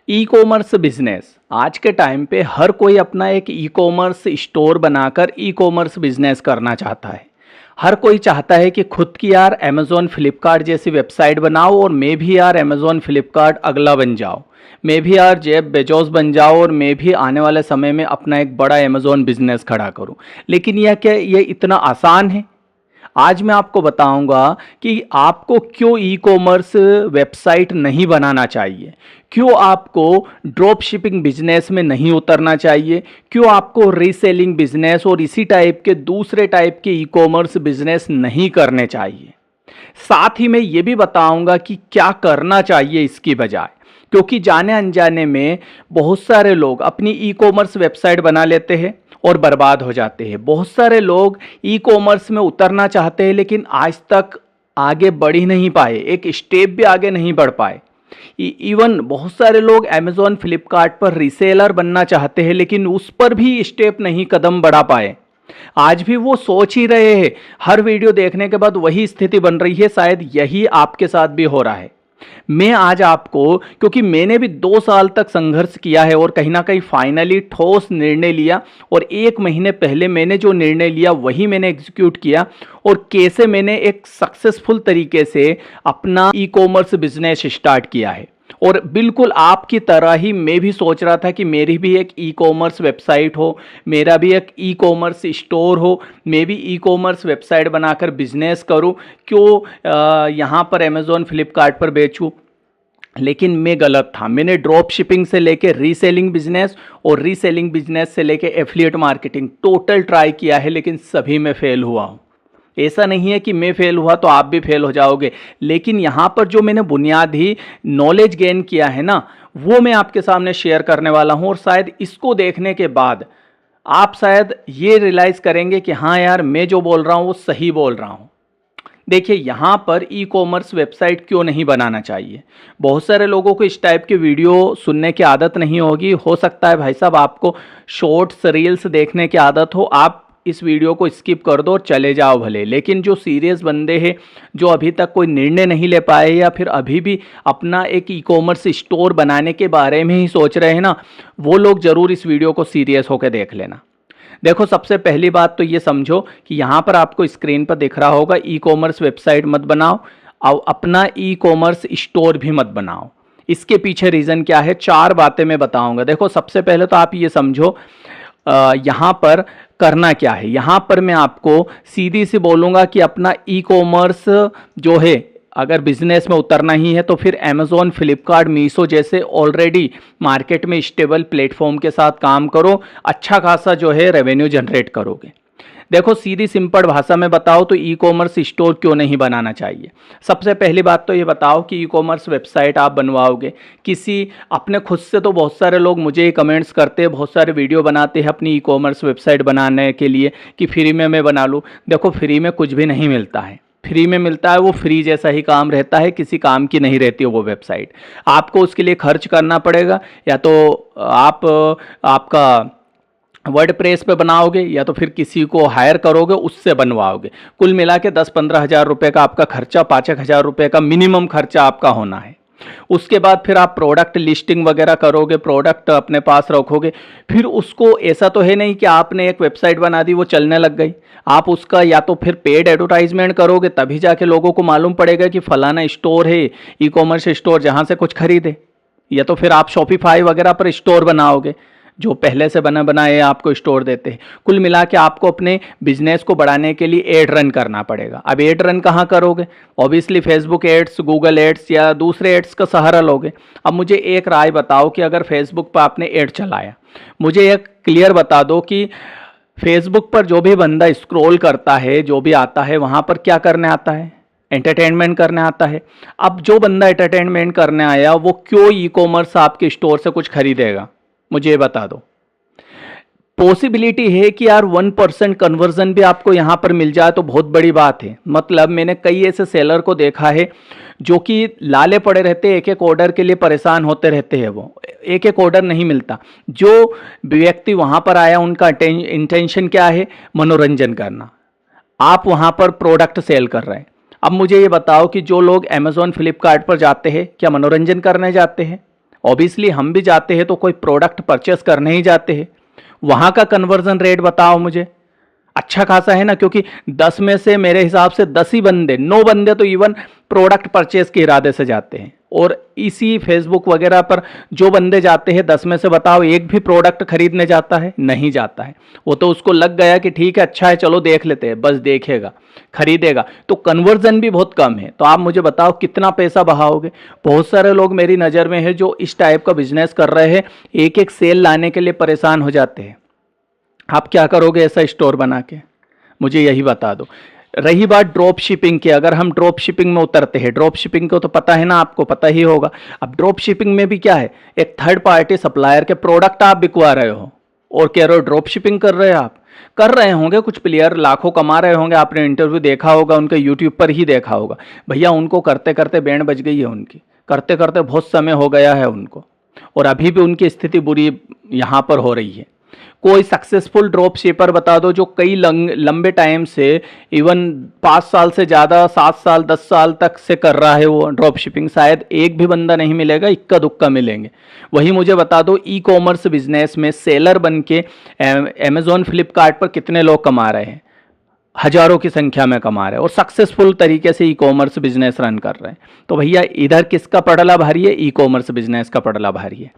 E commerce business आज के time पे हर कोई अपना एक ई कॉमर्स स्टोर बनाकर ई कॉमर्स बिजनेस करना चाहता है। हर कोई चाहता है कि खुद की यार अमेज़ॉन फ्लिपकार्ट जैसी वेबसाइट बनाओ और मैं भी यार अमेज़ॉन फ्लिपकार्ट अगला बन जाओ। मैं भी यार जेफ बेजोस बन जाओ और मैं भी आने वाले समय में अपना एक बड़ा अमेज़ॉन बिजनेस खड़ा करूं। लेकिन यह क्या ये इतना आसान है? आज मैं आपको बताऊंगा कि आपको क्यों ई कॉमर्स वेबसाइट नहीं बनाना चाहिए, क्यों आपको ड्रॉप शिपिंग बिजनेस में नहीं उतरना चाहिए, क्यों आपको रीसेलिंग बिजनेस और इसी टाइप के दूसरे टाइप के ई कॉमर्स बिजनेस नहीं करने चाहिए। साथ ही मैं ये भी बताऊंगा कि क्या करना चाहिए इसकी बजाय, क्योंकि जाने अनजाने में बहुत सारे लोग अपनी ई कॉमर्स वेबसाइट बना लेते हैं और बर्बाद हो जाते हैं। बहुत सारे लोग ई कॉमर्स में उतरना चाहते हैं लेकिन आज तक आगे बढ़ ही नहीं पाए, एक स्टेप भी आगे नहीं बढ़ पाए। इवन बहुत सारे लोग अमेज़ॉन फ्लिपकार्ट पर रीसेलर बनना चाहते हैं लेकिन उस पर भी स्टेप नहीं कदम बढ़ा पाए। आज भी वो सोच ही रहे हैं। हर वीडियो देखने के बाद वही स्थिति बन रही है। शायद यही आपके साथ भी हो रहा है। मैं आज आपको, क्योंकि मैंने भी 2 साल तक संघर्ष किया है और कहीं ना कहीं फाइनली ठोस निर्णय लिया और 1 महीने पहले मैंने जो निर्णय लिया वही मैंने एग्जीक्यूट किया और कैसे मैंने एक सक्सेसफुल तरीके से अपना ई कॉमर्स बिजनेस स्टार्ट किया है। और बिल्कुल आपकी तरह ही मैं भी सोच रहा था कि मेरी भी एक ई कॉमर्स वेबसाइट हो, मेरा भी एक ई कॉमर्स स्टोर हो, मैं भी ई कॉमर्स वेबसाइट बनाकर बिजनेस करूं, क्यों यहाँ पर अमेज़ॉन फ्लिपकार्ट पर बेचूं। लेकिन मैं गलत था। मैंने ड्रॉप शिपिंग से लेके रीसेलिंग बिजनेस और रीसेलिंग बिजनेस से लेके एफिलिएट मार्केटिंग टोटल ट्राई किया है लेकिन सभी में फेल हुआ हूँ। ऐसा नहीं है कि मैं फेल हुआ तो आप भी फेल हो जाओगे, लेकिन यहाँ पर जो मैंने बुनियादी नॉलेज गेन किया है ना, वो मैं आपके सामने शेयर करने वाला हूँ। और शायद इसको देखने के बाद आप शायद ये रियलाइज़ करेंगे कि हाँ यार, मैं जो बोल रहा हूँ वो सही बोल रहा हूँ। देखिए, यहाँ पर ई कॉमर्स वेबसाइट क्यों नहीं बनाना चाहिए। बहुत सारे लोगों को इस टाइप के वीडियो सुनने की आदत नहीं होगी। हो सकता है भाई साहब आपको शॉर्ट्स रील्स देखने की आदत हो, आप इस वीडियो को स्किप कर दो और चले जाओ भले। लेकिन जो सीरियस बंदे हैं, जो अभी तक कोई निर्णय नहीं ले पाए या फिर अभी भी अपना एक ई कॉमर्स स्टोर बनाने के बारे में ही सोच रहे हैं ना, वो लोग ज़रूर इस वीडियो को सीरियस होकर देख लेना। देखो, सबसे पहली बात तो ये समझो कि यहाँ पर आपको स्क्रीन पर दिख रहा होगा, ई कॉमर्स वेबसाइट मत बनाओ और अपना ई कॉमर्स स्टोर भी मत बनाओ। इसके पीछे रीज़न क्या है, 4 बातें मैं बताऊंगा। देखो, सबसे पहले तो आप ये समझो यहाँ पर करना क्या है। यहाँ पर मैं आपको सीधी सी बोलूँगा कि अपना ई कॉमर्स जो है, अगर बिजनेस में उतरना ही है तो फिर अमेज़ॉन फ्लिपकार्ट मीशो जैसे ऑलरेडी मार्केट में स्टेबल प्लेटफॉर्म के साथ काम करो, अच्छा खासा जो है रेवेन्यू जनरेट करोगे। देखो, सीधी सिंपल भाषा में बताओ तो ई कॉमर्स स्टोर क्यों नहीं बनाना चाहिए। सबसे पहली बात तो ये बताओ कि ई कॉमर्स वेबसाइट आप बनवाओगे किसी अपने खुद से। तो बहुत सारे लोग मुझे कमेंट्स करते हैं, बहुत सारे वीडियो बनाते हैं अपनी ई कॉमर्स वेबसाइट बनाने के लिए कि फ्री में मैं बना लूँ। देखो, फ्री में कुछ भी नहीं मिलता है। फ्री में मिलता है वो फ्री जैसा ही काम रहता है, किसी काम की नहीं रहती है वो वेबसाइट। आपको उसके लिए खर्च करना पड़ेगा, या तो आप आपका वर्डप्रेस पे बनाओगे या तो फिर किसी को हायर करोगे, उससे बनवाओगे। कुल मिला के 10-15 हज़ार रुपये का आपका खर्चा, 5-1 हज़ार रुपये का मिनिमम खर्चा आपका होना है। उसके बाद फिर आप प्रोडक्ट लिस्टिंग वगैरह करोगे, प्रोडक्ट अपने पास रखोगे। फिर उसको ऐसा तो है नहीं कि आपने एक वेबसाइट बना दी वो चलने लग गई। आप उसका या तो फिर पेड एडवर्टाइजमेंट करोगे, तभी जाके लोगों को मालूम पड़ेगा कि फलाना स्टोर है, ई कॉमर्स स्टोर, जहाँ से कुछ खरीदे। या तो फिर आप शॉपिफाई वगैरह पर स्टोर बनाओगे, जो पहले से बना बनाए आपको स्टोर देते हैं। कुल मिला के आपको अपने बिजनेस को बढ़ाने के लिए एड रन करना पड़ेगा। अब एड रन कहाँ करोगे? Obviously Facebook ads, Google ads या दूसरे एड्स का सहारा लोगे। अब मुझे एक राय बताओ कि अगर फेसबुक पर आपने एड चलाया, मुझे एक क्लियर बता दो कि फेसबुक पर जो भी बंदा स्क्रॉल करता है, जो भी आता है, वहाँ पर क्या करने आता है? एंटरटेनमेंट करने आता है। अब जो बंदा एंटरटेनमेंट करने आया वो क्यों ई कॉमर्स आपके स्टोर से कुछ खरीदेगा? मुझे ये बता दो। पॉसिबिलिटी है कि यार 1% कन्वर्जन भी आपको यहाँ पर मिल जाए तो बहुत बड़ी बात है। मतलब मैंने कई ऐसे सेलर को देखा है जो कि लाले पड़े रहते हैं, एक एक ऑर्डर के लिए परेशान होते रहते हैं, वो एक एक ऑर्डर नहीं मिलता। जो व्यक्ति वहाँ पर आया उनका इंटेंशन क्या है? मनोरंजन करना। आप वहाँ पर प्रोडक्ट सेल कर रहे हैं। अब मुझे ये बताओ कि जो लोग अमेज़ॉन फ्लिपकार्ट पर जाते हैं, क्या मनोरंजन करने जाते हैं? ऑब्वियसली हम भी जाते हैं तो कोई प्रोडक्ट परचेस करने ही जाते हैं, वहाँ का कन्वर्जन रेट बताओ मुझे, अच्छा खासा है ना, क्योंकि 10 में से मेरे हिसाब से 10 ही बंदे, 9 बंदे तो इवन प्रोडक्ट परचेस के इरादे से जाते हैं। और इसी फेसबुक वगैरह पर जो बंदे जाते हैं 10 में से बताओ एक भी प्रोडक्ट खरीदने जाता है? नहीं जाता है। वो तो उसको लग गया कि ठीक है अच्छा है चलो देख लेते हैं, बस देखेगा खरीदेगा, तो कन्वर्जन भी बहुत कम है। तो आप मुझे बताओ कितना पैसा बहाओगे? बहुत सारे लोग मेरी नज़र में है जो इस टाइप का बिजनेस कर रहे हैं, एक एक सेल लाने के लिए परेशान हो जाते हैं। आप क्या करोगे ऐसा स्टोर बना के? मुझे यही बता दो। रही बात ड्रॉप शिपिंग की, अगर हम ड्रॉप शिपिंग में उतरते हैं, ड्रॉप शिपिंग को तो पता है ना, आपको पता ही होगा। अब ड्रॉप शिपिंग में भी क्या है, एक थर्ड पार्टी सप्लायर के प्रोडक्ट आप बिकवा रहे हो और कह रहे हो ड्रॉप शिपिंग कर रहे हो। आप कर रहे होंगे, कुछ प्लेयर लाखों कमा रहे होंगे, आपने इंटरव्यू देखा होगा उनके, यूट्यूब पर ही देखा होगा। भैया उनको करते करते बैंड बज गई है उनकी, करते करते बहुत समय हो गया है उनको, और अभी भी उनकी स्थिति बुरी यहाँ पर हो रही है। कोई सक्सेसफुल ड्रॉप शिपर बता दो जो कई लंबे टाइम से, इवन 5 साल से ज़्यादा, 7 साल 10 साल तक से कर रहा है वो ड्रॉप शिपिंग। शायद एक भी बंदा नहीं मिलेगा, इक्का दुक्का मिलेंगे। वही मुझे बता दो ई कॉमर्स बिजनेस में सेलर बन के अमेजोन फ्लिपकार्ट पर कितने लोग कमा रहे हैं? हजारों की संख्या में कमा रहे हैं और सक्सेसफुल तरीके से ई कॉमर्स बिजनेस रन कर रहे हैं। तो भैया इधर किसका पड़ला भारी है? ई कॉमर्स बिजनेस का पड़ला भारी है।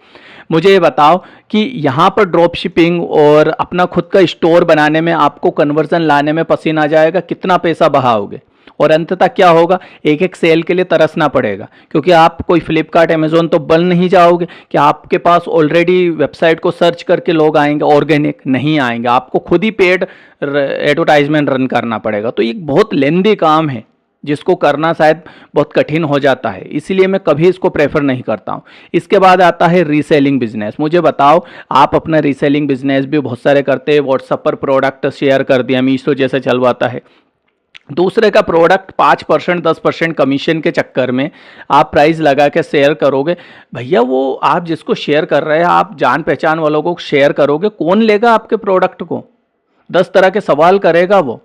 मुझे ये बताओ कि यहाँ पर ड्रॉप शिपिंग और अपना खुद का स्टोर बनाने में आपको कन्वर्जन लाने में पसीना आ जाएगा, कितना पैसा बहाओगे? और अंततः क्या होगा, एक एक सेल के लिए तरसना पड़ेगा, क्योंकि आप कोई फ्लिपकार्ट अमेजोन तो बन नहीं जाओगे कि आपके पास ऑलरेडी वेबसाइट को सर्च करके लोग आएंगे, ऑर्गेनिक नहीं आएंगे, आपको खुद ही पेड एडवर्टाइजमेंट रन करना पड़ेगा। तो ये बहुत लेंदी काम है जिसको करना शायद बहुत कठिन हो जाता है, इसीलिए मैं कभी इसको प्रेफर नहीं करता हूँ। इसके बाद आता है रीसेलिंग बिजनेस। मुझे बताओ, आप अपना रीसेलिंग बिजनेस भी बहुत सारे करते हैं, व्हाट्सएप पर प्रोडक्ट शेयर कर दिया, मीशो जैसे चलवाता है, दूसरे का प्रोडक्ट 5% 10% कमीशन के चक्कर में आप प्राइस लगा के शेयर करोगे। भैया वो आप जिसको शेयर कर रहे हैं, आप जान पहचान वालों को शेयर करोगे, कौन लेगा आपके प्रोडक्ट को? 10 तरह के सवाल करेगा वो,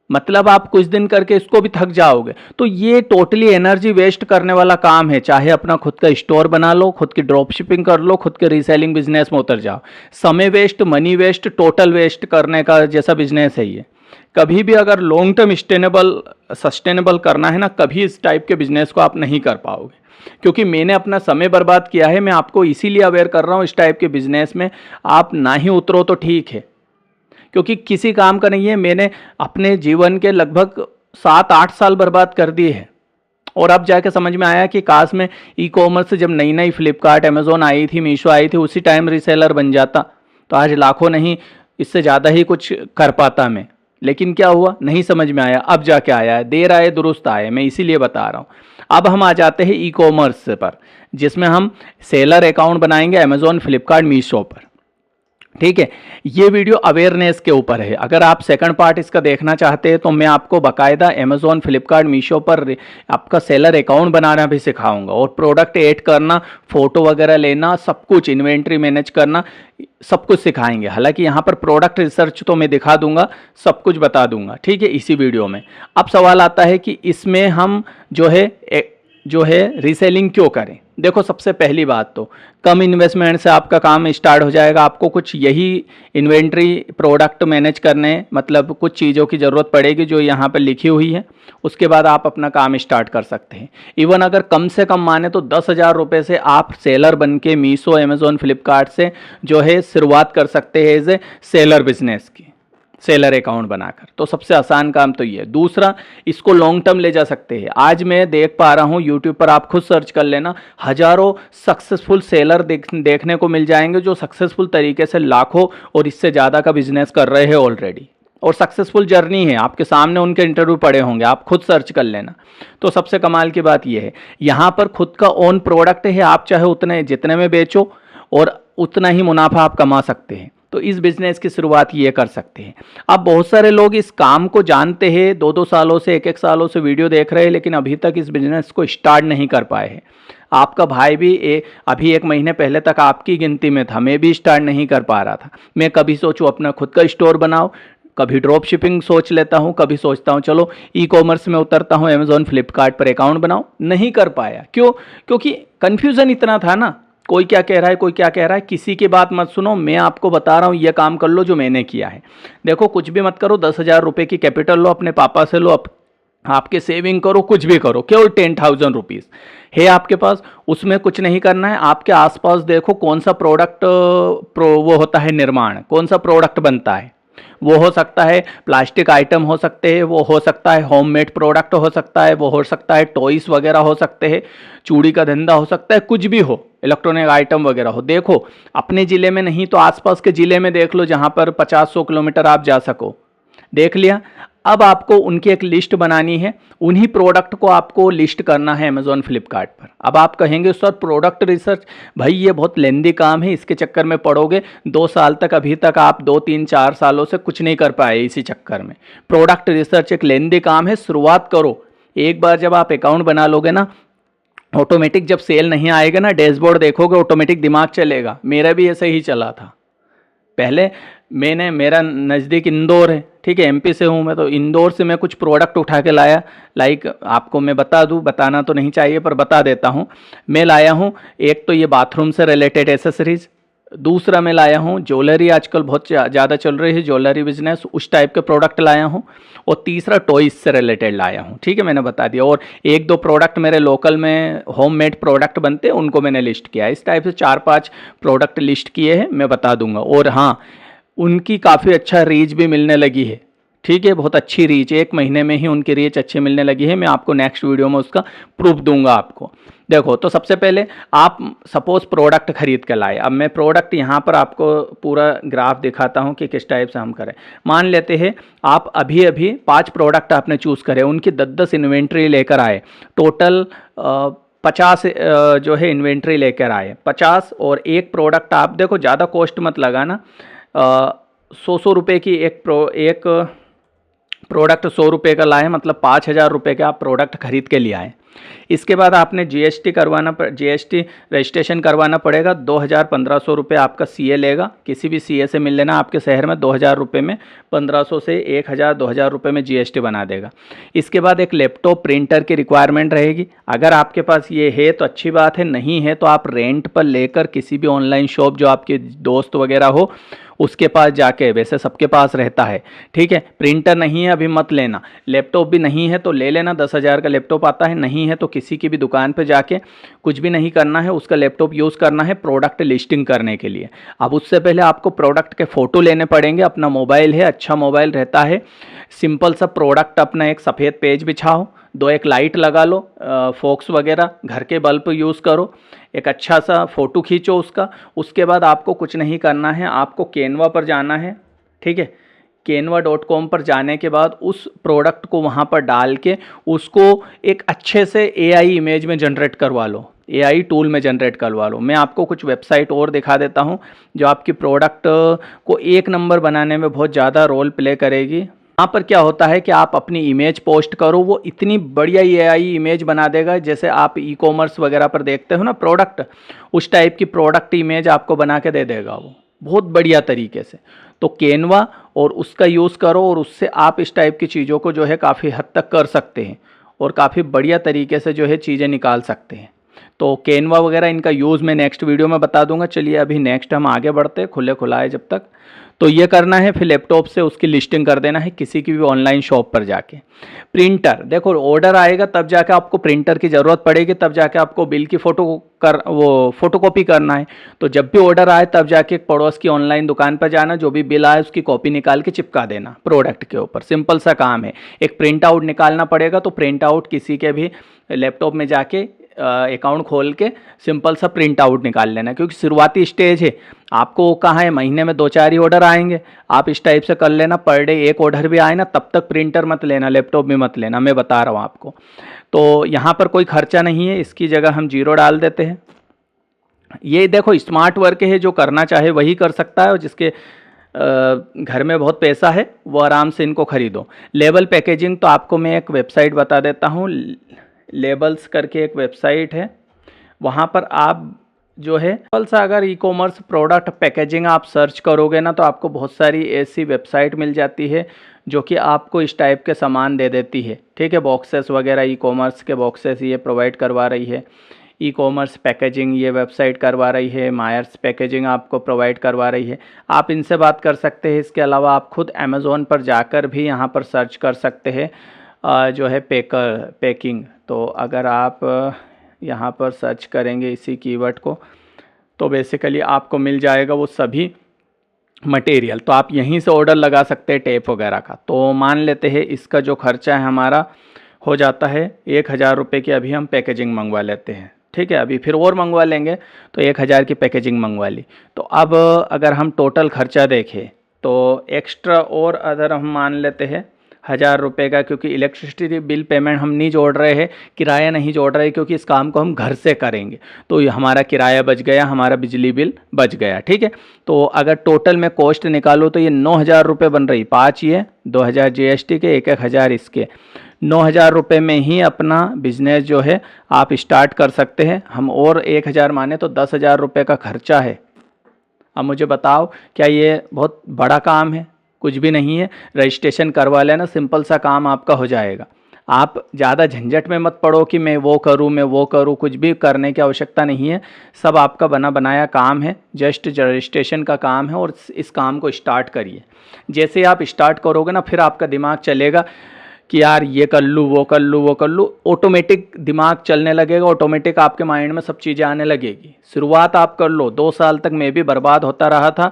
मतलब आप कुछ दिन करके इसको भी थक जाओगे। तो ये टोटली एनर्जी वेस्ट करने वाला काम है। चाहे अपना खुद का स्टोर बना लो, खुद की ड्रॉप शिपिंग कर लो, खुद के रीसेलिंग बिजनेस में उतर जाओ, समय waste, money waste, total waste करने का जैसा बिजनेस है ये। कभी भी अगर लॉन्ग टर्म सस्टेनेबल करना है ना, कभी इस टाइप के बिजनेस को आप नहीं कर पाओगे, क्योंकि मैंने अपना समय बर्बाद किया है। मैं आपको इसीलिए अवेयर कर रहा हूँ, इस टाइप के बिजनेस में आप ना ही उतरो तो ठीक है, क्योंकि किसी काम का नहीं है। मैंने अपने जीवन के लगभग 7-8 साल बर्बाद कर दिए हैं, और अब जाके समझ में आया कि काश में ई कॉमर्स से जब नई नई फ्लिपकार्ट अमेजोन आई थी, मीशो आई थी, उसी टाइम रीसेलर बन जाता तो आज लाखों नहीं, इससे ज़्यादा ही कुछ कर पाता मैं। लेकिन क्या हुआ, नहीं समझ में आया, अब जाके आया है, देर आए दुरुस्त आए, मैं इसीलिए बता रहा हूँ। अब हम आ जाते हैं ई कॉमर्स पर, जिसमें हम सेलर अकाउंट बनाएंगे अमेजोन फ्लिपकार्ट मीशो पर। ठीक है, ये वीडियो अवेयरनेस के ऊपर है। अगर आप सेकंड पार्ट इसका देखना चाहते हैं तो मैं आपको बाकायदा अमेजोन फ्लिपकार्ट मीशो पर आपका सेलर अकाउंट बनाना भी सिखाऊंगा, और प्रोडक्ट ऐड करना, फोटो वगैरह लेना, सब कुछ इन्वेंट्री मैनेज करना, सब कुछ सिखाएंगे। हालांकि यहाँ पर प्रोडक्ट रिसर्च तो मैं दिखा दूंगा, सब कुछ बता दूंगा, ठीक है, इसी वीडियो में। अब सवाल आता है कि इसमें हम जो है रीसेलिंग क्यों करें। देखो, सबसे पहली बात तो कम इन्वेस्टमेंट से आपका काम स्टार्ट हो जाएगा। आपको कुछ यही इन्वेंट्री प्रोडक्ट मैनेज करने, मतलब कुछ चीज़ों की ज़रूरत पड़ेगी जो यहाँ पर लिखी हुई है, उसके बाद आप अपना काम स्टार्ट कर सकते हैं। इवन अगर कम से कम माने तो 10,000 रुपये से आप सेलर बन के मीशो अमेजोन फ्लिपकार्ट से जो है शुरुआत कर सकते हैं एज ए सेलर बिजनेस की, सेलर अकाउंट बनाकर। तो सबसे आसान काम तो ये है। दूसरा, इसको लॉन्ग टर्म ले जा सकते हैं। आज मैं देख पा रहा हूँ, यूट्यूब पर आप खुद सर्च कर लेना, हजारों सक्सेसफुल सेलर देखने को मिल जाएंगे जो सक्सेसफुल तरीके से लाखों और इससे ज़्यादा का बिजनेस कर रहे हैं ऑलरेडी, और सक्सेसफुल जर्नी है आपके सामने, उनके इंटरव्यू पड़े होंगे, आप खुद सर्च कर लेना। तो सबसे कमाल की बात यह है, यहाँ पर खुद का ओन प्रोडक्ट है, आप चाहे उतने जितने में बेचो और उतना ही मुनाफा आप कमा सकते हैं। तो इस बिजनेस की शुरुआत ये कर सकते हैं। अब बहुत सारे लोग इस काम को जानते हैं, 2-2 सालों से, 1-1 सालों से वीडियो देख रहे हैं, लेकिन अभी तक इस बिजनेस को स्टार्ट नहीं कर पाए हैं। आपका भाई भी अभी 1 महीने पहले तक आपकी गिनती में था, मैं भी स्टार्ट नहीं कर पा रहा था। मैं कभी सोचूं अपना खुद का स्टोर बनाऊं, कभी ड्रॉप शिपिंग सोच लेता हूं, कभी सोचता हूं चलो ई कॉमर्स में उतरता हूं, अमेजोन फ्लिपकार्ट पर अकाउंट बनाऊं, नहीं कर पाया। क्यों? क्योंकि कन्फ्यूज़न इतना था ना, कोई क्या कह रहा है, कोई क्या कह रहा है, किसी की बात मत सुनो। मैं आपको बता रहा हूँ ये काम कर लो जो मैंने किया है। देखो कुछ भी मत करो, 10,000 रुपये की कैपिटल लो, अपने पापा से लो, आपके सेविंग करो, कुछ भी करो, केवल 10,000 रुपीज़ है आपके पास। उसमें कुछ नहीं करना है। आपके आसपास देखो कौन सा प्रोडक्ट वो होता है निर्माण, कौन सा प्रोडक्ट बनता है। वो हो सकता है प्लास्टिक आइटम हो सकते हैं, वो हो सकता है होममेड प्रोडक्ट हो सकता है, वो हो सकता है टॉयस वगैरह हो सकते हैं, चूड़ी का धंधा हो सकता है, कुछ भी हो, इलेक्ट्रॉनिक आइटम वगैरह हो। देखो अपने ज़िले में नहीं तो आसपास के ज़िले में देख लो, जहाँ पर 50-100 किलोमीटर आप जा सको। देख लिया। अब आपको उनकी एक लिस्ट बनानी है, उन्हीं प्रोडक्ट को आपको लिस्ट करना है अमेजोन फ्लिपकार्ट पर। अब आप कहेंगे सर प्रोडक्ट रिसर्च, भाई ये बहुत लेंदी काम है, इसके चक्कर में पड़ोगे 2 साल तक, अभी तक आप 2-3-4 सालों से कुछ नहीं कर पाए इसी चक्कर में। प्रोडक्ट रिसर्च एक लेंदी काम है, शुरुआत करो। एक बार जब आप अकाउंट बना लोगे ना, ऑटोमेटिक जब सेल नहीं आएगा ना, डैशबोर्ड देखोगे ऑटोमेटिक दिमाग चलेगा। मेरा भी ऐसे ही चला था पहले। मेरा नज़दीक इंदौर है, ठीक है, एमपी से हूँ मैं, तो इंदौर से मैं कुछ प्रोडक्ट उठा के लाया। लाइक आपको मैं बता दूँ, बताना तो नहीं चाहिए पर बता देता हूँ। मैं लाया हूँ एक तो ये बाथरूम से रिलेटेड एसेसरीज, दूसरा मैं लाया हूँ ज्वेलरी, आजकल बहुत ज़्यादा चल रही है ज्वेलरी बिजनेस, उस टाइप के प्रोडक्ट लाया हूँ। और तीसरा टॉयज से रिलेटेड लाया हूँ, ठीक है, मैंने बता दिया। और 1-2 प्रोडक्ट मेरे लोकल में होममेड प्रोडक्ट बनते हैं, उनको मैंने लिस्ट किया है। इस टाइप से 4-5 प्रोडक्ट लिस्ट किए हैं, मैं बता दूंगा। और हाँ, उनकी काफ़ी अच्छा रीच भी मिलने लगी है, ठीक है, बहुत अच्छी रीच, 1 महीने में ही उनकी रीच अच्छी मिलने लगी है। मैं आपको नेक्स्ट वीडियो में उसका प्रूफ दूंगा आपको। देखो तो सबसे पहले आप सपोज प्रोडक्ट खरीद के लाए। अब मैं प्रोडक्ट यहाँ पर आपको पूरा ग्राफ दिखाता हूँ कि किस टाइप से हम करें। मान लेते हैं आप अभी अभी 5 प्रोडक्ट आपने चूज़ करे, उनकी 10-10 इन्वेंट्री लेकर आए, टोटल 50 जो है इन्वेंट्री लेकर आए 50। और एक प्रोडक्ट आप देखो, ज़्यादा कॉस्ट मत लगाना, 100 रुपये की एक प्रोडक्ट 100 रुपये का लाए, मतलब 5,000 रुपये का आप प्रोडक्ट खरीद के लिए आए। इसके बाद आपने जीएसटी रजिस्ट्रेशन करवाना पड़ेगा। 2,000-1,500 रुपये आपका सीए लेगा। किसी भी सीए से मिल लेना आपके शहर में, 2,000 रुपये में 1,500 से 1,000-2,000 रुपये में जीएसटी बना देगा। इसके बाद एक लैपटॉप प्रिंटर की रिक्वायरमेंट रहेगी। अगर आपके पास ये है तो अच्छी बात है, नहीं है तो आप रेंट पर लेकर किसी भी ऑनलाइन शॉप जो आपके दोस्त वगैरह हो उसके पास जाके, वैसे सबके पास रहता है, ठीक है। प्रिंटर नहीं है अभी मत लेना, लैपटॉप भी नहीं है तो ले लेना, 10,000 का लैपटॉप आता है। नहीं है तो किसी की भी दुकान पे जाके, कुछ भी नहीं करना है, उसका लैपटॉप यूज़ करना है प्रोडक्ट लिस्टिंग करने के लिए। अब उससे पहले आपको प्रोडक्ट के फ़ोटो लेने पड़ेंगे। अपना मोबाइल है, अच्छा मोबाइल रहता है, सिंपल सा प्रोडक्ट, अपना एक सफ़ेद पेज बिछाओ, 1 लाइट लगा लो, फोक्स वगैरह, घर के बल्ब यूज़ करो, एक अच्छा सा फ़ोटो खींचो उसका। उसके बाद आपको कुछ नहीं करना है, आपको कैनवा पर जाना है, ठीक है। canva.com पर जाने के बाद उस प्रोडक्ट को वहाँ पर डाल के उसको एक अच्छे से AI इमेज में जनरेट करवा लो, AI टूल में जनरेट करवा लो। मैं आपको कुछ वेबसाइट और दिखा देता हूँ जो आपकी प्रोडक्ट को 1 नंबर बनाने में बहुत ज़्यादा रोल प्ले करेगी। यहाँ पर क्या होता है कि आप अपनी इमेज पोस्ट करो, वो इतनी बढ़िया AI इमेज बना देगा, जैसे आप ई-कॉमर्स वगैरह पर देखते हो ना प्रोडक्ट, उस टाइप की प्रोडक्ट इमेज आपको बना के दे देगा वो बहुत बढ़िया तरीके से। तो कैनवा और उसका यूज़ करो, और उससे आप इस टाइप की चीज़ों को जो है काफ़ी हद तक कर सकते हैं और काफ़ी बढ़िया तरीके से जो है चीज़ें निकाल सकते हैं। तो कैनवा वगैरह इनका यूज़ मैं नेक्स्ट वीडियो में बता दूंगा। चलिए अभी नेक्स्ट हम आगे बढ़ते हैं, खुला है जब तक। तो ये करना है, फिर लैपटॉप से उसकी लिस्टिंग कर देना है किसी की भी ऑनलाइन शॉप पर जाके। प्रिंटर, देखो ऑर्डर आएगा तब जाके आपको प्रिंटर की ज़रूरत पड़ेगी, तब जाके आपको बिल की फोटोकॉपी करना है। तो जब भी ऑर्डर आए तब जाके पड़ोस की ऑनलाइन दुकान पर जाना, जो भी बिल आए उसकी कॉपी निकाल के चिपका देना प्रोडक्ट के ऊपर। सिंपल सा काम है। एक प्रिंट आउट निकालना पड़ेगा, तो प्रिंट आउट किसी के भी लैपटॉप में जाके अकाउंट खोल के सिंपल सा प्रिंट आउट निकाल लेना, क्योंकि शुरुआती स्टेज है। आपको कहाँ है, महीने में 2-4 ही ऑर्डर आएंगे, आप इस टाइप से कर लेना। पर डे 1 ऑर्डर भी आए ना, तब तक प्रिंटर मत लेना, लैपटॉप भी मत लेना, मैं बता रहा हूँ आपको। तो यहाँ पर कोई खर्चा नहीं है, इसकी जगह हम 0 डाल देते हैं। ये देखो स्मार्ट वर्क है, जो करना चाहे वही कर सकता है, और जिसके घर में बहुत पैसा है वो आराम से इनको खरीदो। लेबल पैकेजिंग, तो आपको मैं एक वेबसाइट बता देता हूँ, लेबल्स करके एक वेबसाइट है, वहाँ पर आप जो है सा अगर ई-कॉमर्स प्रोडक्ट पैकेजिंग आप सर्च करोगे ना, तो आपको बहुत सारी ऐसी वेबसाइट मिल जाती है जो कि आपको इस टाइप के सामान दे देती है, ठीक है। बॉक्सेस वगैरह, ई-कॉमर्स के बॉक्सेस ये प्रोवाइड करवा रही है। ई कॉमर्स पैकेजिंग ये वेबसाइट करवा रही है, मायर्स पैकेजिंग आपको प्रोवाइड करवा रही है, आप इनसे बात कर सकते हैं। इसके अलावा आप खुद अमेज़ोन पर जाकर भी यहाँ पर सर्च कर सकते हैं जो है पैकिंग। तो अगर आप यहाँ पर सर्च करेंगे इसी कीवर्ड को तो बेसिकली आपको मिल जाएगा वो सभी मटेरियल। तो आप यहीं से ऑर्डर लगा सकते हैं टेप वगैरह का। तो मान लेते हैं इसका जो खर्चा है हमारा हो जाता है 1000 रुपये की, अभी हम पैकेजिंग मंगवा लेते हैं, ठीक है। अभी फिर और मंगवा लेंगे तो 1000 की पैकेजिंग मंगवा ली। तो अब अगर हम टोटल खर्चा देखें तो एक्स्ट्रा और अदर हम मान लेते हैं 1000 रुपये का, क्योंकि इलेक्ट्रिसिटी बिल पेमेंट हम नहीं जोड़ रहे हैं, किराया नहीं जोड़ रहे, क्योंकि इस काम को हम घर से करेंगे। तो ये हमारा किराया बच गया, हमारा बिजली बिल बच गया, ठीक है। तो अगर टोटल में कॉस्ट निकालो तो ये 9000 रुपये बन रही, 5 ये 2000 GST के, 1000 इसके, 9000 रुपये में ही अपना बिजनेस जो है आप स्टार्ट कर सकते हैं। हम और 1000 माने तो 10,000 रुपये का खर्चा है। अब मुझे बताओ क्या ये बहुत बड़ा काम है? कुछ भी नहीं है। रजिस्ट्रेशन करवा लेना, सिंपल सा काम आपका हो जाएगा। आप ज़्यादा झंझट में मत पड़ो कि मैं वो करूँ, कुछ भी करने की आवश्यकता नहीं है। सब आपका बना बनाया काम है, जस्ट रजिस्ट्रेशन का काम है और इस काम को स्टार्ट करिए। जैसे आप स्टार्ट करोगे ना, फिर आपका दिमाग चलेगा कि यार ये कर लूँ, वो कर लूँ, ऑटोमेटिक दिमाग चलने लगेगा, ऑटोमेटिक आपके माइंड में सब चीज़ें आने लगेगी। शुरुआत आप कर लो। 2 साल तक मैं भी बर्बाद होता रहा था,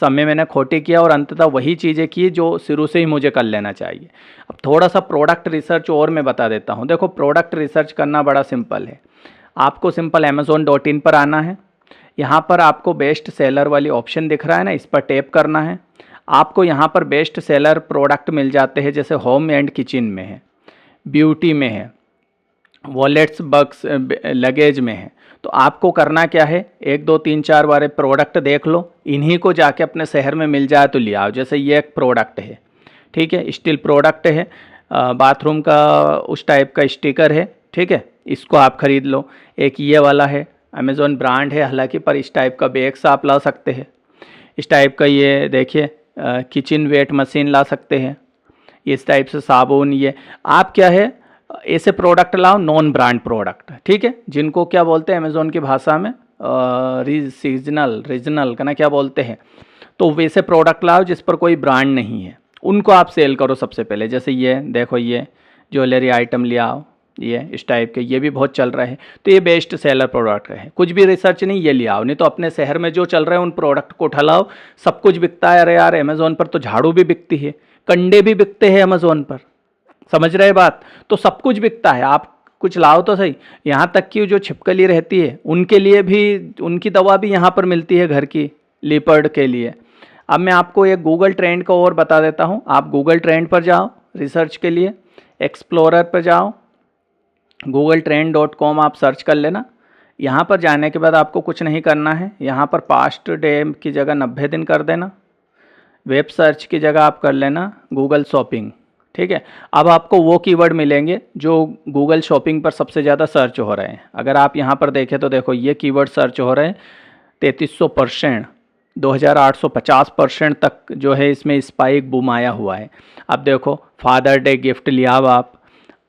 समय मैंने खोटी किया और अंततः वही चीज़ें की जो शुरू से ही मुझे कर लेना चाहिए। अब थोड़ा सा प्रोडक्ट रिसर्च और मैं बता देता हूँ। देखो, प्रोडक्ट रिसर्च करना बड़ा सिंपल है। आपको सिंपल amazon.in पर आना है। यहाँ पर आपको बेस्ट सेलर वाली ऑप्शन दिख रहा है ना, इस पर टैप करना है। आपको यहाँ पर बेस्ट सेलर प्रोडक्ट मिल जाते हैं, जैसे होम एंड किचन में है, ब्यूटी में है, वॉलेट्स, बक्स, लगेज में है। तो आपको करना क्या है, 1 2 3 4 वाले प्रोडक्ट देख लो, इन्हीं को जाके अपने शहर में मिल जाए तो ले आओ। जैसे ये एक प्रोडक्ट है, ठीक है, स्टील प्रोडक्ट है, बाथरूम का उस टाइप का स्टिकर है, ठीक है, इसको आप ख़रीद लो। एक ये वाला है, अमेज़ॉन ब्रांड है हालांकि, पर इस टाइप का बैग्स आप ला सकते हैं। इस टाइप का ये देखिए किचन वेट मशीन ला सकते हैं। इस टाइप से साबुन, ये आप क्या है ऐसे प्रोडक्ट लाओ, नॉन ब्रांड प्रोडक्ट, ठीक है, जिनको क्या बोलते हैं अमेज़ॉन की भाषा में रीजनल का ना क्या बोलते हैं। तो वैसे प्रोडक्ट लाओ जिस पर कोई ब्रांड नहीं है, उनको आप सेल करो सबसे पहले। जैसे ये देखो, ये ज्वेलरी आइटम ले आओ, ये इस टाइप के, ये भी बहुत चल रहा है। तो ये बेस्ट सेलर प्रोडक्ट है। कुछ भी रिसर्च नहीं, ये ले आओ। नहीं तो अपने शहर में जो चल रहा है उन प्रोडक्ट को उठा लाओ। सब कुछ बिकता है। अरे यार, अमेज़ॉन पर तो झाड़ू भी बिकती है, कंडे भी बिकते हैं अमेज़ॉन पर, समझ रहे बात। तो सब कुछ बिकता है, आप कुछ लाओ तो सही। यहाँ तक कि जो छिपकली रहती है उनके लिए भी, उनकी दवा भी यहाँ पर मिलती है, घर की लीपर्ड के लिए। अब मैं आपको एक गूगल ट्रेंड का और बता देता हूँ। आप गूगल ट्रेंड पर जाओ रिसर्च के लिए, एक्सप्लोरर पर जाओ, googletrend.com आप सर्च कर लेना। यहाँ पर जाने के बाद आपको कुछ नहीं करना है। यहाँ पर पास्ट डे की जगह 90 दिन कर देना। वेब सर्च की जगह आप कर लेना गूगल शॉपिंग, ठीक है। अब आपको वो कीवर्ड मिलेंगे जो गूगल शॉपिंग पर सबसे ज़्यादा सर्च हो रहे हैं। अगर आप यहाँ पर देखें तो देखो, ये कीवर्ड सर्च हो रहे हैं 3300%, 2850% तक जो है इसमें स्पाइक बूम आया हुआ है। अब देखो, फादर डे गिफ्ट लिया हो आप,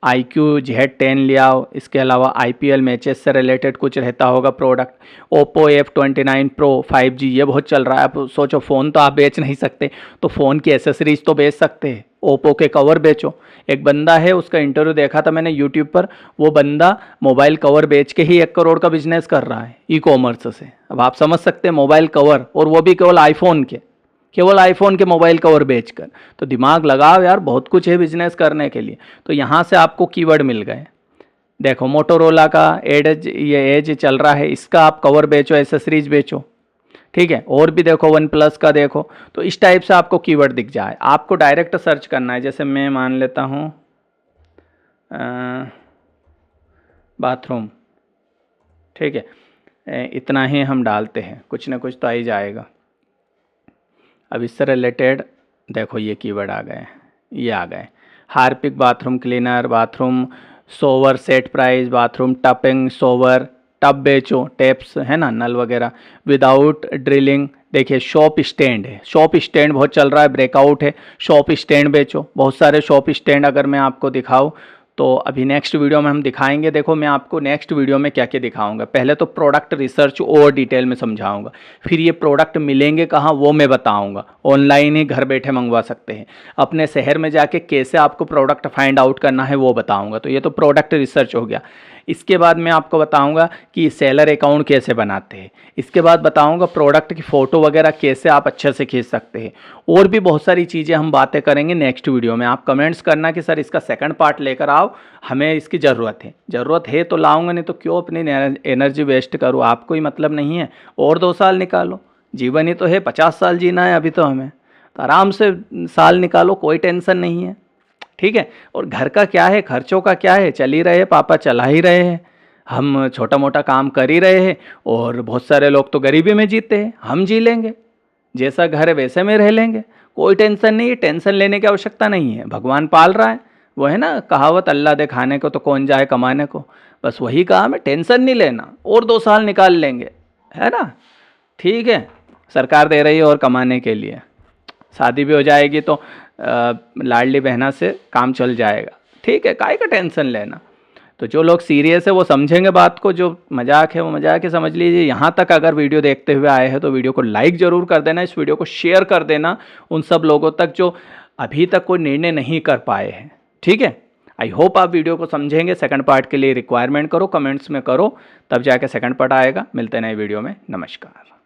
IQ Z10 ले आओ। इसके अलावा IPL मैचेस से रिलेटेड कुछ रहता होगा product. Oppo F29 Pro 5G ये बहुत चल रहा है। आप सोचो, फ़ोन तो आप बेच नहीं सकते, तो फ़ोन की एसेसरीज तो बेच सकते हैं। Oppo के कवर बेचो। एक बंदा है, उसका इंटरव्यू देखा था मैंने यूट्यूब पर, वो बंदा मोबाइल कवर बेच के ही 1 करोड़ का बिजनेस कर रहा है ई कॉमर्स से। अब आप समझ सकते हैं, मोबाइल कवर, और वो भी केवल आईफोन के मोबाइल कवर बेचकर। तो दिमाग लगाओ यार, बहुत कुछ है बिजनेस करने के लिए। तो यहाँ से आपको कीवर्ड मिल गए। देखो, मोटोरोला का एज चल रहा है, इसका आप कवर बेचो, एसेसरीज बेचो, ठीक है। और भी देखो, OnePlus का देखो। तो इस टाइप से आपको कीवर्ड दिख जाए। आपको डायरेक्ट सर्च करना है। जैसे मैं मान लेता हूँ बाथरूम, ठीक है, इतना ही हम डालते हैं, कुछ ना कुछ तो आ ही जाएगा। अब इससे रिलेटेड देखो, ये कीवर्ड आ गए, ये आ गए। Harpic bathroom cleaner, bathroom shower set price, bathroom tapping shower, tub बेचो, टेप्स है ना, नल वगैरह, विदाउट ड्रिलिंग। देखिए, शॉप स्टैंड है, शॉप स्टैंड बहुत चल रहा है, ब्रेकआउट है, शॉप स्टैंड बेचो। बहुत सारे शॉप स्टैंड अगर मैं आपको दिखाऊँ तो अभी नेक्स्ट वीडियो में हम दिखाएंगे। देखो मैं आपको नेक्स्ट वीडियो में क्या क्या दिखाऊंगा। पहले तो प्रोडक्ट रिसर्च और डिटेल में समझाऊंगा, फिर ये प्रोडक्ट मिलेंगे कहाँ वो मैं बताऊंगा। ऑनलाइन ही घर बैठे मंगवा सकते हैं। अपने शहर में जाके कैसे आपको प्रोडक्ट फाइंड आउट करना है वो बताऊंगा। तो ये तो प्रोडक्ट रिसर्च हो गया। इसके बाद मैं आपको बताऊंगा कि सेलर अकाउंट कैसे बनाते हैं। इसके बाद बताऊंगा प्रोडक्ट की फ़ोटो वगैरह कैसे आप अच्छे से खींच सकते हैं। और भी बहुत सारी चीज़ें हम बातें करेंगे नेक्स्ट वीडियो में। आप कमेंट्स करना कि सर इसका सेकंड पार्ट लेकर आओ, हमें इसकी ज़रूरत है तो लाऊंगा, नहीं तो क्यों अपनी एनर्जी वेस्ट करूँ। आपको ही मतलब नहीं है, और 2 साल निकालो। जीवन ही तो है, 50 साल जीना है अभी तो हमें, तो आराम से साल निकालो, कोई टेंशन नहीं है। ठीक है। और घर का क्या है, खर्चों का क्या है, चल ही रहे हैं, पापा चला ही रहे हैं, हम छोटा मोटा काम कर ही रहे हैं। और बहुत सारे लोग तो गरीबी में जीते हैं, हम जी लेंगे, जैसा घर है वैसे में रह लेंगे, कोई टेंशन नहीं है। टेंशन लेने की आवश्यकता नहीं है, भगवान पाल रहा है। वो है ना कहावत, अल्लाह दे खाने को तो कौन जाए कमाने को। बस वही काम है, टेंशन नहीं लेना, और 2 साल निकाल लेंगे, है ना। ठीक है, सरकार दे रही है और कमाने के लिए। शादी भी हो जाएगी तो लाडली बहना से काम चल जाएगा। ठीक है, काहे का टेंशन लेना। तो जो लोग सीरियस है वो समझेंगे बात को, जो मजाक है वो मजाक ही समझ लीजिए। यहाँ तक अगर वीडियो देखते हुए आए हैं तो वीडियो को लाइक ज़रूर कर देना, इस वीडियो को शेयर कर देना उन सब लोगों तक जो अभी तक कोई निर्णय नहीं कर पाए हैं। ठीक है, आई होप आप वीडियो को समझेंगे। सेकंड पार्ट के लिए रिक्वायरमेंट करो, कमेंट्स में करो, तब जाके सेकंड पार्ट आएगा। मिलते हैं नए वीडियो में, नमस्कार।